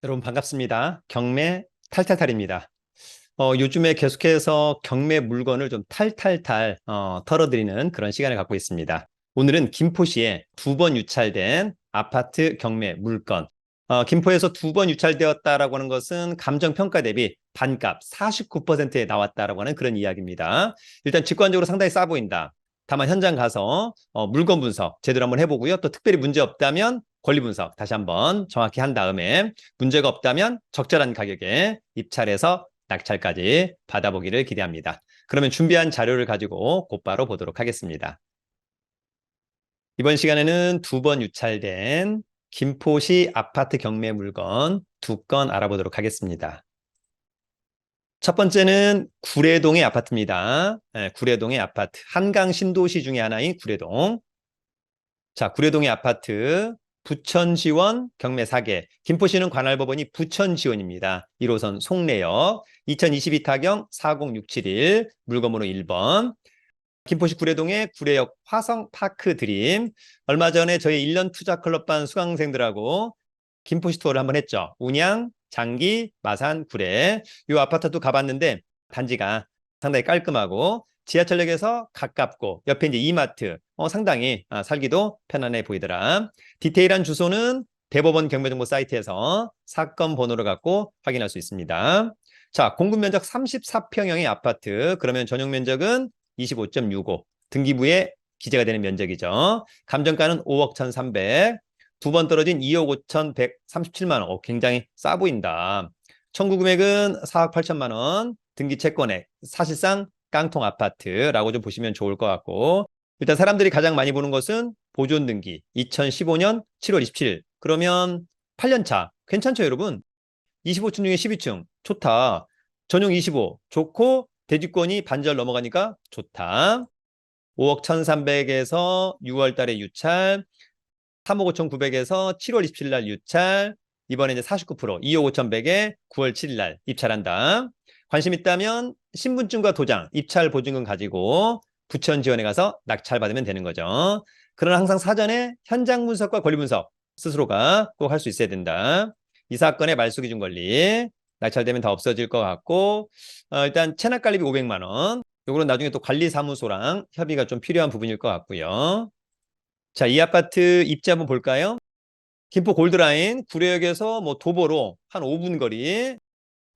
여러분 반갑습니다. 경매 탈탈탈입니다. 요즘에 계속해서 경매 물건을 좀 탈탈탈 털어드리는 그런 시간을 갖고 있습니다. 오늘은 김포시에 2번 유찰된 아파트 경매 물건. 김포에서 2번 유찰되었다라고 하는 것은 감정평가 대비 반값 49%에 나왔다라고 하는 그런 이야기입니다. 일단 직관적으로 상당히 싸 보인다. 다만 현장 가서 물건 분석 제대로 한번 해보고요. 또 특별히 문제 없다면 권리 분석 다시 한번 정확히 한 다음에 문제가 없다면 적절한 가격에 입찰해서 낙찰까지 받아보기를 기대합니다. 그러면 준비한 자료를 가지고 곧바로 보도록 하겠습니다. 이번 시간에는 2번 유찰된 김포시 아파트 경매 물건 2건 알아보도록 하겠습니다. 첫 번째는 구례동의 아파트입니다. 구례동의 아파트. 한강 신도시 중에 하나인 구례동. 자, 구례동의 아파트. 부천지원 경매 4개. 김포시는 관할법원이 부천지원입니다. 1호선 송내역 2022 타경 40671 물건번호 1번. 김포시 구례동의 구례역 화성파크 드림. 얼마 전에 저희 1년 투자클럽반 수강생들하고 김포시 투어를 한번 했죠. 운양, 장기, 마산, 구례. 이 아파트도 가봤는데 단지가 상당히 깔끔하고 지하철역에서 가깝고 옆에 이제 이마트 상당히 살기도 편안해 보이더라. 디테일한 주소는 대법원 경매정보 사이트에서 사건 번호를 갖고 확인할 수 있습니다. 자, 공급 면적 34평형의 아파트. 그러면 전용 면적은 25.65. 등기부에 기재가 되는 면적이죠. 감정가는 5억 1,300. 2번 떨어진 2억 5,137만 원. 굉장히 싸 보인다. 청구 금액은 4억 8천만 원. 등기 채권액. 사실상 깡통 아파트라고 좀 보시면 좋을 것 같고, 일단 사람들이 가장 많이 보는 것은 보존 등기 2015년 7월 27일. 그러면 8년 차. 괜찮죠, 여러분? 25층 중에 12층. 좋다. 전용 25. 좋고 대지권이 반절 넘어가니까 좋다. 5억 1,300에서 6월 달에 유찰. 3억 5,900에서 7월 27일 날 유찰. 이번에 이제 49%, 2억 5,100에 9월 7일 날 입찰한다. 관심 있다면 신분증과 도장, 입찰 보증금 가지고 부천 지원에 가서 낙찰 받으면 되는 거죠. 그러나 항상 사전에 현장 분석과 권리 분석 스스로가 꼭 할 수 있어야 된다. 이 사건의 말소기준 권리 낙찰되면 다 없어질 것 같고, 일단 체납관리비 500만 원. 요거는 나중에 또 관리사무소랑 협의가 좀 필요한 부분일 것 같고요. 자, 이 아파트 입지 한번 볼까요? 김포 골드라인 구례역에서 뭐 도보로 한 5분 거리.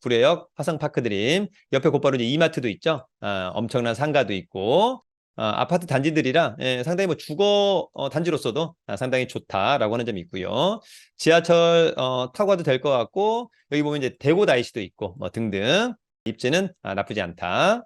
구례역 화성파크 드림 옆에 곧바로 이제 이마트도 있죠. 엄청난 상가도 있고 아파트 단지들이라 상당히 뭐 주거 단지로서도 상당히 좋다라고 하는 점이 있고요. 지하철 타고 가도 될 것 같고, 여기 보면 이제 대고 다이시도 있고 뭐 등등. 입지는 나쁘지 않다.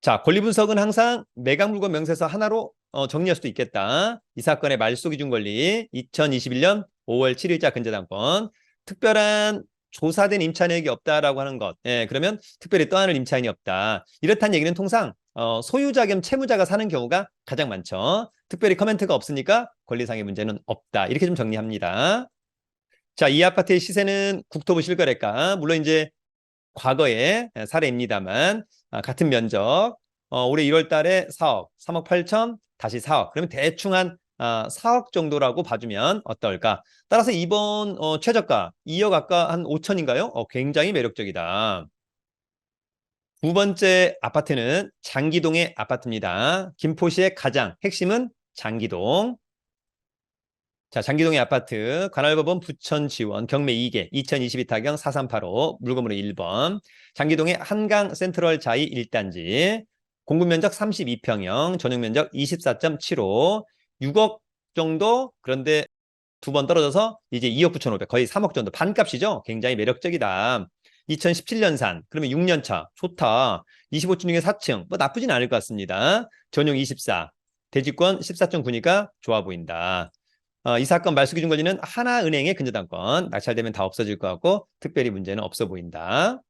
자, 권리 분석은 항상 매각 물건 명세서 하나로 정리할 수도 있겠다. 이 사건의 말소기준 권리 2021년 5월 7일자 근저당권. 특별한 조사된 임차인에게 없다라고 하는 것. 그러면 특별히 떠안을 임차인이 없다. 이렇다는 얘기는 통상 소유자 겸 채무자가 사는 경우가 가장 많죠. 특별히 커멘트가 없으니까 권리상의 문제는 없다. 이렇게 좀 정리합니다. 자, 이 아파트의 시세는 국토부 실거래가. 물론 이제 과거의 사례입니다만 같은 면적 올해 1월 달에 4억, 3억 8천, 다시 4억. 그러면 대충 한 4억 정도라고 봐주면 어떨까? 따라서 이번 최저가 2억 아까 한 5천인가요? 굉장히 매력적이다. 두 번째 아파트는 장기동의 아파트입니다. 김포시의 가장 핵심은 장기동. 자, 장기동의 아파트, 관할법원 부천지원, 경매 2개, 2022 타경 4385, 물건번호 1번. 장기동의 한강 센트럴 자이 1단지, 공급 면적 32평형, 전용 면적 24.75, 6억 정도. 그런데 2번 떨어져서 이제 2억 9,500, 거의 3억 정도. 반값이죠? 굉장히 매력적이다. 2017년산, 그러면 6년 차. 좋다. 25층 중에 4층, 뭐 나쁘진 않을 것 같습니다. 전용 24, 대지권 14.9니까 좋아 보인다. 이 사건 말소기준 권리는 하나은행의 근저당권. 낙찰되면 다 없어질 것 같고 특별히 문제는 없어 보인다.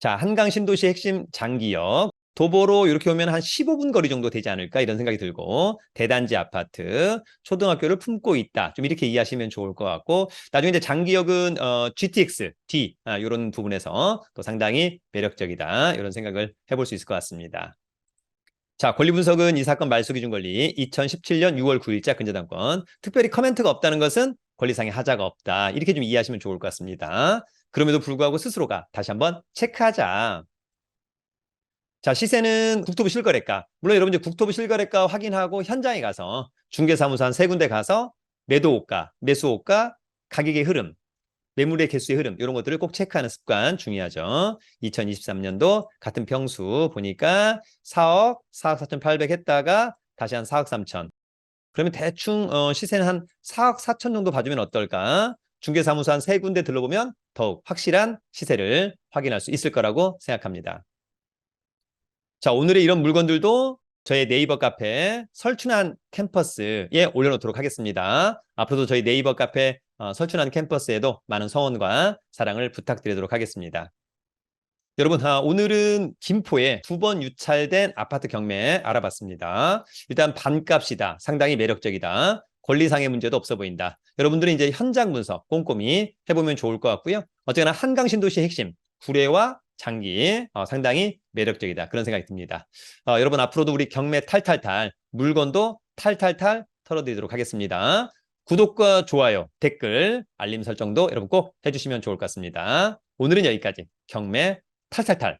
자, 한강 신도시 핵심 장기역. 도보로 이렇게 오면 한 15분 거리 정도 되지 않을까 이런 생각이 들고, 대단지 아파트, 초등학교를 품고 있다. 좀 이렇게 이해하시면 좋을 것 같고, 나중에 이제 장기역은 GTX, D 이런 부분에서 또 상당히 매력적이다. 이런 생각을 해볼 수 있을 것 같습니다. 자, 권리 분석은 이 사건 말소 기준 권리 2017년 6월 9일자 근저당권. 특별히 커멘트가 없다는 것은 권리상의 하자가 없다. 이렇게 좀 이해하시면 좋을 것 같습니다. 그럼에도 불구하고 스스로가 다시 한번 체크하자. 자, 시세는 국토부 실거래가. 물론 여러분 이제 국토부 실거래가 확인하고 현장에 가서 중개사무소 한 세 군데 가서 매도호가, 매수호가, 가격의 흐름, 매물의 개수의 흐름 이런 것들을 꼭 체크하는 습관 중요하죠. 2023년도 같은 평수 보니까 4억 4,800 했다가 다시 한 4억 3천. 그러면 대충 시세는 한 4억 4천 정도 봐주면 어떨까? 중개사무소 한 세 군데 들러보면 더욱 확실한 시세를 확인할 수 있을 거라고 생각합니다. 자, 오늘의 이런 물건들도 저희 네이버 카페 설춘한 캠퍼스에 올려놓도록 하겠습니다. 앞으로도 저희 네이버 카페 설춘한 캠퍼스에도 많은 성원과 사랑을 부탁드리도록 하겠습니다. 여러분, 오늘은 김포에 2번 유찰된 아파트 경매 알아봤습니다. 일단 반값이다. 상당히 매력적이다. 권리상의 문제도 없어 보인다. 여러분들은 이제 현장 분석 꼼꼼히 해보면 좋을 것 같고요. 어쨌거나 한강 신도시의 핵심, 구례와 장기 상당히 매력적이다. 그런 생각이 듭니다. 여러분 앞으로도 우리 경매 탈탈탈, 물건도 탈탈탈 털어드리도록 하겠습니다. 구독과 좋아요, 댓글, 알림 설정도 여러분 꼭 해주시면 좋을 것 같습니다. 오늘은 여기까지 경매 탈탈탈